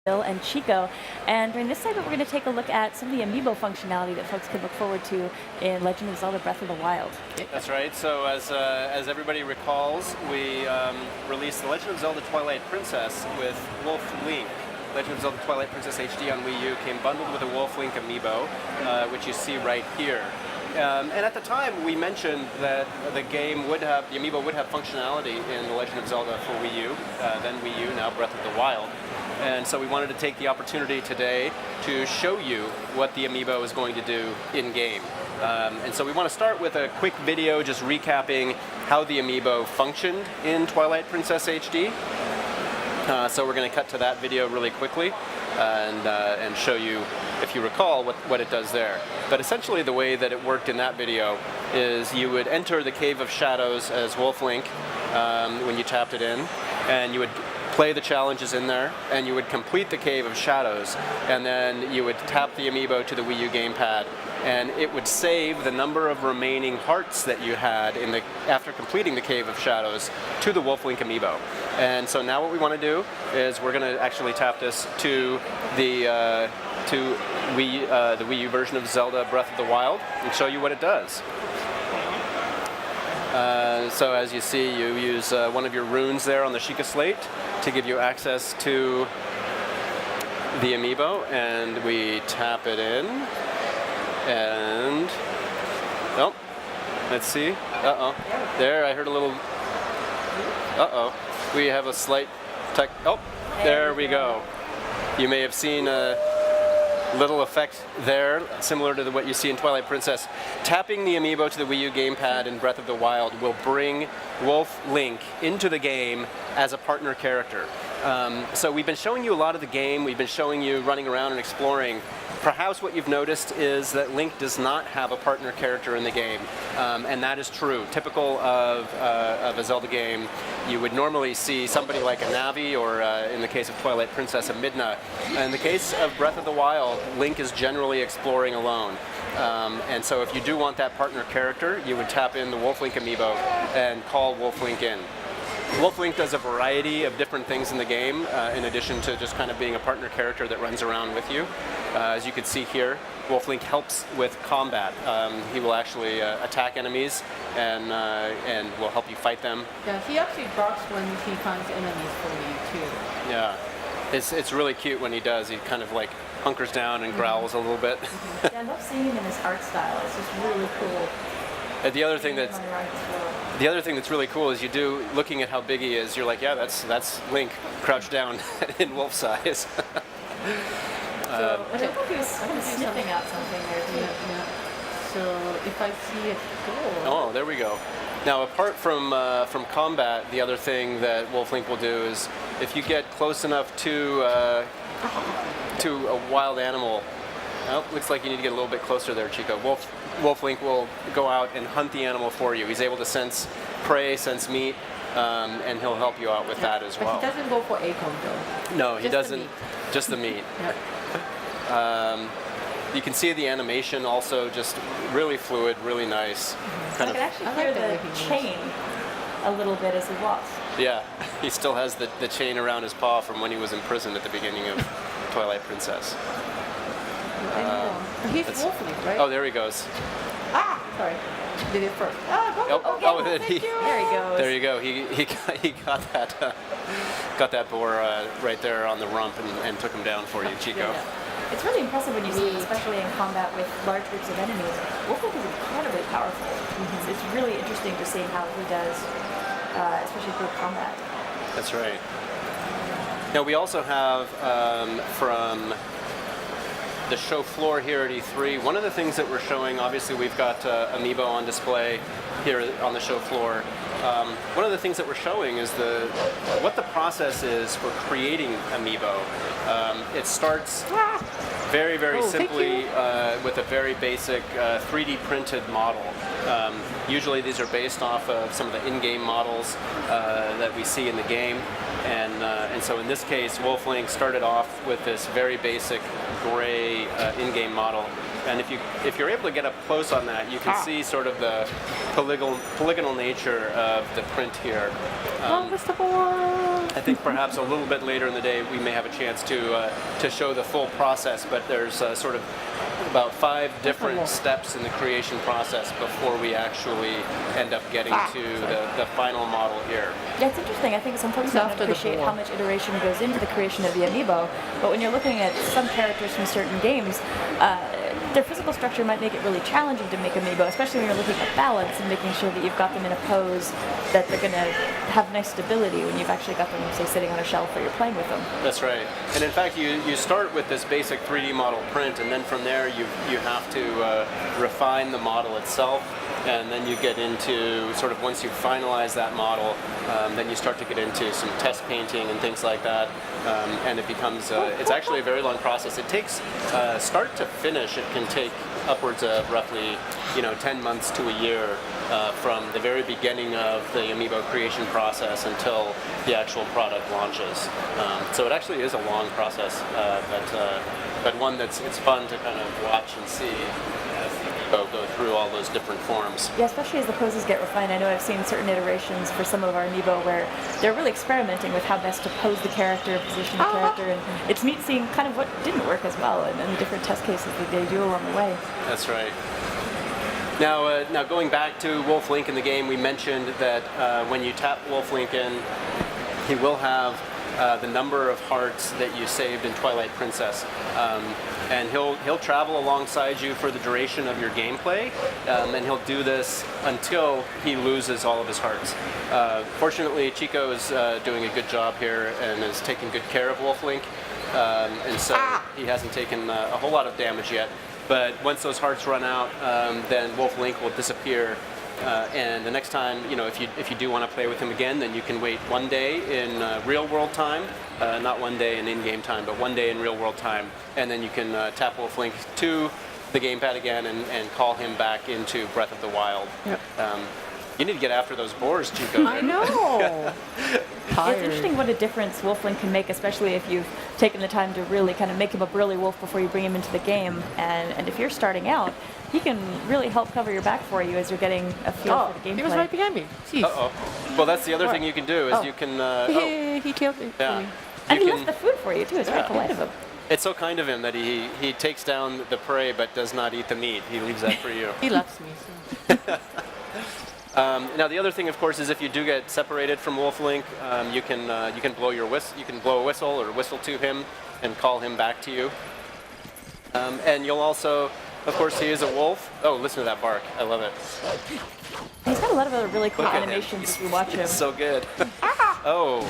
Bill and Chico, and during this segment we're going to take a look at some of the amiibo functionality that folks can look forward to in Legend of Zelda Breath of the Wild. That's right. So as everybody recalls, we released The Legend of Zelda Twilight Princess with Wolf Link. Legend of Zelda Twilight Princess HD on Wii U came bundled with a Wolf Link amiibo, which you see right here. And at the time, we mentioned that the amiibo would have functionality in The Legend of Zelda for Wii U, then Wii U, now Breath of the Wild. And so we wanted to take the opportunity today to show you what the amiibo is going to do in-game. And so we want to start with a quick video just recapping how the amiibo functioned in Twilight Princess HD. So we're going to cut to that video really quickly and show you, if you recall, what it does there. But essentially the way that it worked in that video is you would enter the Cave of Shadows as Wolf Link when you tapped it in, and you would play the challenges in there, and you would complete the Cave of Shadows, and then you would tap the amiibo to the Wii U gamepad, and it would save the number of remaining hearts that you had after completing the Cave of Shadows to the Wolf Link amiibo. And so now what we want to do is we're going to actually tap this to the Wii U version of Zelda Breath of the Wild and show you what it does. So as you see, you use one of your runes there on the Sheikah Slate to give you access to the amiibo, and we tap it in, and oh, let's see, there, I heard a little, we have a slight there we go. You may have seen a little effect there, similar to what you see in Twilight Princess. Tapping the amiibo to the Wii U gamepad in Breath of the Wild will bring Wolf Link into the game as a partner character. So we've been showing you a lot of the game, we've been showing you running around and exploring. Perhaps what you've noticed is that Link does not have a partner character in the game, and that is true. Typical of a Zelda game, you would normally see somebody like a Navi, or in the case of Twilight Princess, a Midna. In the case of Breath of the Wild, Link is generally exploring alone. And so if you do want that partner character, you would tap in the Wolf Link amiibo and call Wolf Link in. Wolf Link does a variety of different things in the game, in addition to just kind of being a partner character that runs around with you. As you can see here, Wolf Link helps with combat. He will actually attack enemies and will help you fight them. Yeah, he actually barks when he finds enemies for you too. Yeah, it's really cute when he does. He kind of like hunkers down and growls a little bit. Yeah, I love seeing him in his art style. It's just really cool. The other thing that's really cool is looking at how big he is, you're like, yeah, that's Link crouched down in wolf size. So I think he was sniffing out something there too. Yeah. So if I see it go. Oh, there we go. Now, apart from combat, the other thing that Wolf Link will do is if you get close enough to a wild animal. Oh, looks like you need to get a little bit closer there, Chico. Wolf Link will go out and hunt the animal for you. He's able to sense prey, sense meat, and he'll help you out with that as well. But he doesn't go for acorn though. No, he doesn't. Just the meat. You can see the animation also just really fluid, really nice. I can actually hear the chain a little bit as he walks. Yeah, he still has the chain around his paw from when he was imprisoned at the beginning of Twilight Princess. He's Wolf Link, right? Oh, there he goes. Sorry. Did it first. There he goes. There you go. He got that boar right there on the rump and took him down for you, Chico. Yeah. It's really impressive when you see him, especially in combat with large groups of enemies. Wolf Link is incredibly powerful. It's really interesting to see how he does, especially through combat. That's right. Now we also have from the show floor here at E3, one of the things that we're showing, obviously we've got amiibo on display here on the show floor. One of the things that we're showing is what the process is for creating amiibo. It starts very, very simply with a very basic 3D printed model. Usually these are based off of some of the in-game models that we see in the game. And so in this case, Wolf Link started off with this very basic gray in-game model. And if you're able to get up close on that, you can see sort of the polygonal nature of the print here. Mr. Boy! I think perhaps a little bit later in the day we may have a chance to show the full process, but there's sort of about 5 different steps in the creation process before we actually end up getting to the final model here. Yeah, it's interesting. I think sometimes you don't appreciate how much iteration goes into the creation of the amiibo, but when you're looking at some characters from certain games, their physical structure might make it really challenging to make amiibo, especially when you're looking at balance and making sure that you've got them in a pose that they're going to have nice stability when you've actually got them, say, sitting on a shelf or you're playing with them. That's right. And in fact, you start with this basic 3D model print, and then from there you have to refine the model itself, and then you get into sort of, once you finalize that model, then you start to get into some test painting and things like that, and it becomes, it's actually a very long process. It takes, start to finish, it can take upwards of roughly 10 months to a year from the very beginning of the amiibo creation process until the actual product launches. So it actually is a long process, but one that's it's fun to kind of watch and see as the amiibo go through all those different forms. Yeah, especially as the poses get refined. I know I've seen certain iterations for some of our amiibo where they're really experimenting with how best to pose the character, position the character, and it's neat seeing kind of what didn't work as well and the different test cases that they do along the way. That's right. Now going back to Wolf Link in the game, we mentioned that when you tap Wolf Link in, he will have the number of hearts that you saved in Twilight Princess, and he'll travel alongside you for the duration of your gameplay, and he'll do this until he loses all of his hearts. Fortunately, Chico is doing a good job here and is taking good care of Wolf Link, and so he hasn't taken a whole lot of damage yet. But once those hearts run out, then Wolf Link will disappear. And the next time, if you do want to play with him again, then you can wait 1 day in real world time, not 1 day in in-game time, but 1 day in real world time, and then you can tap Wolf Link to the gamepad again and call him back into Breath of the Wild. Yep. You need to get after those boars, Chico. I know. It's interesting what a difference Wolf Link can make, especially if you've taken the time to really kind of make him a burly wolf before you bring him into the game. And if you're starting out, he can really help cover your back for you as you're getting a feel for the gameplay. He was right behind me. Jeez. Uh-oh. Well, that's the other thing you can do is you can... He killed me. Yeah. And he left the food for you, too. It's very polite of him. It's so kind of him that he takes down the prey but does not eat the meat. He leaves that for you. He loves me. So. Now the other thing, of course, is if you do get separated from Wolf Link, you can blow your whistle. You can blow a whistle or whistle to him and call him back to you. And you'll also, of course, he is a wolf. Oh, listen to that bark! I love it. He's got a lot of other really cool Look at animations him. if you watch him. It's so good. Oh.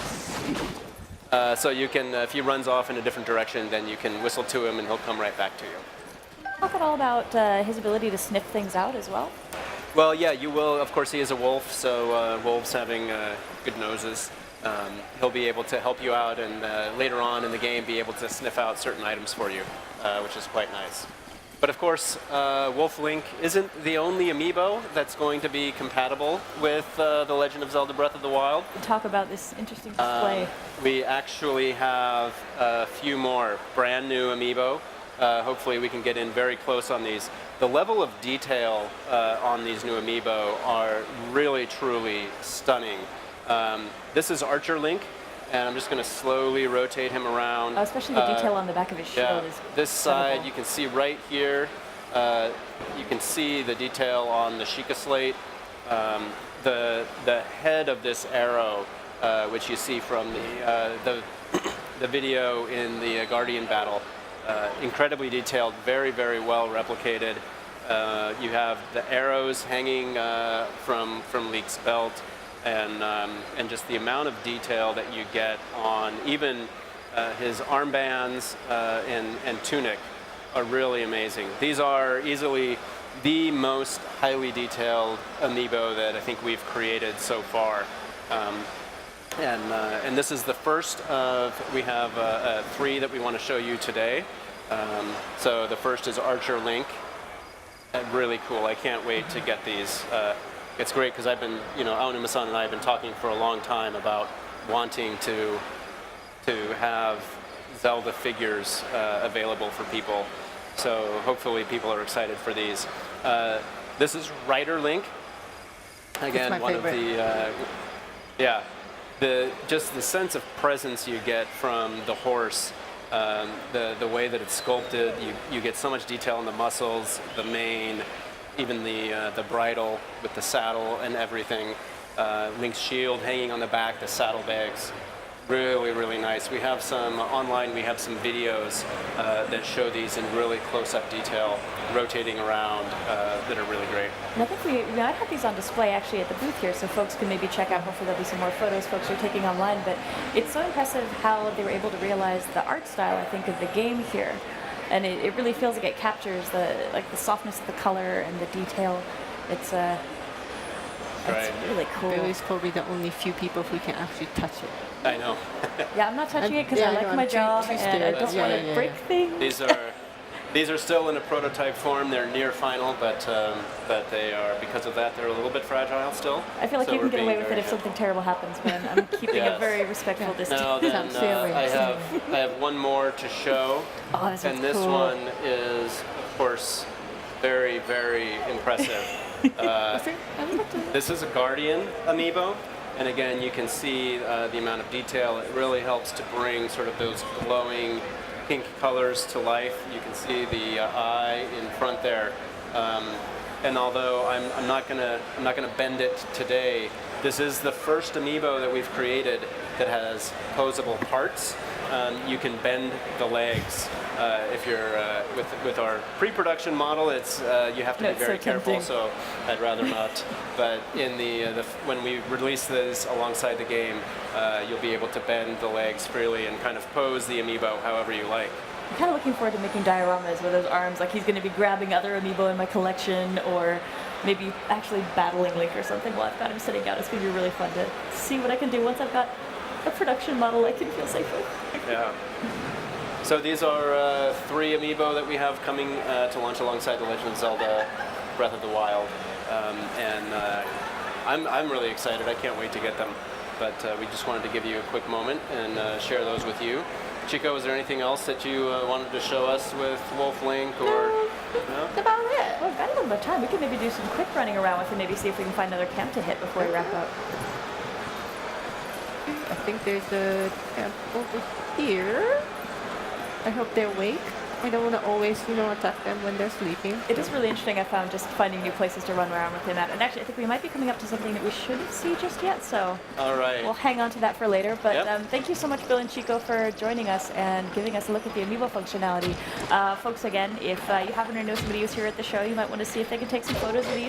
So you can, if he runs off in a different direction, then you can whistle to him and he'll come right back to you. Talk at all about his ability to sniff things out as well? Well, yeah, you will. Of course, he is a wolf, so wolves having good noses, he'll be able to help you out and later on in the game be able to sniff out certain items for you, which is quite nice. But of course, Wolf Link isn't the only amiibo that's going to be compatible with The Legend of Zelda Breath of the Wild. Talk about this interesting display. We actually have a few more brand new amiibo. Hopefully we can get in very close on these. The level of detail on these new amiibo are really, truly stunning. This is Archer Link, and I'm just going to slowly rotate him around. Oh, especially the detail on the back of his shield is this side, you can see right here, you can see the detail on the Sheikah slate. The head of this arrow, which you see from the video in the Guardian battle, incredibly detailed, very, very well replicated. You have the arrows hanging from Leek's belt, and just the amount of detail that you get on even his armbands and tunic are really amazing. These are easily the most highly detailed amiibo that I think we've created so far. And this is the first of, we have 3 that we want to show you today. So the first is Archer Link. Really cool. I can't wait to get these. It's great because I've been, Aonuma-san and I have been talking for a long time about wanting to have Zelda figures available for people. So hopefully people are excited for these. This is Rider Link. Again, my one favorite. of the, yeah. just the sense of presence you get from the horse, the way that it's sculpted, you get so much detail in the muscles, the mane, even the bridle with the saddle and everything. Link's shield hanging on the back, the saddlebags. Really, really nice. We have some online, we have some videos that show these in really close-up detail, rotating around, that are really great. And I think we might have these on display actually at the booth here, so folks can maybe check out. Hopefully there'll be some more photos folks are taking online, but it's so impressive how they were able to realize the art style, I think, of the game here. And it really feels like it captures the softness of the color and the detail. It's Right. really cool. Billy's probably the only few people who can actually touch it. I know. Yeah, I'm not touching it because Yeah, I like no, my I'm job too and I scared. don't Yeah, want yeah, to yeah, break yeah. things. These are still in a prototype form. They're near final, but they are, because of that, they're a little bit fragile still. I feel like So you can we're get away being with it very if something terrible happens, but I'm keeping a Yes. very respectful distance. Now then, Sounds fair. I have one more to show, Oh, this and one's this cool. one is, of course, very, very impressive. This is a Guardian amiibo, and again, you can see the amount of detail. It really helps to bring sort of those glowing pink colors to life. You can see the eye in front there. And although I'm not gonna bend it today, this is the first amiibo that we've created that has posable parts. You can bend the legs. If you're with our pre-production model, it's you have to No, be it's very so careful. tempting. So I'd rather not. But in when we release this alongside the game, you'll be able to bend the legs freely and kind of pose the amiibo however you like. I'm kind of looking forward to making dioramas with those arms, like he's going to be grabbing other amiibo in my collection, or maybe actually battling Link or something while I've got him sitting out. It's going to be really fun to see what I can do once I've got a production model I can feel safe with. Yeah. So these are 3 amiibo that we have coming to launch alongside The Legend of Zelda Breath of the Wild. I'm really excited. I can't wait to get them. But we just wanted to give you a quick moment and share those with you. Chico, is there anything else that you wanted to show us with Wolf Link or? No? That's about it. Well, I've got a little bit of time. We can maybe do some quick running around with it, maybe see if we can find another camp to hit before we wrap up. I think there's a camp over here. I hope they're awake. I don't want to always, attack them when they're sleeping. It is really interesting, I found, just finding new places to run around with him at. And actually, I think we might be coming up to something that we shouldn't see just yet, so All right. we'll hang on to that for later. But Yep. thank you so much, Bill and Chico, for joining us and giving us a look at the amiibo functionality. Folks, again, if you happen to know somebody who's here at the show, you might want to see if they can take some photos of these.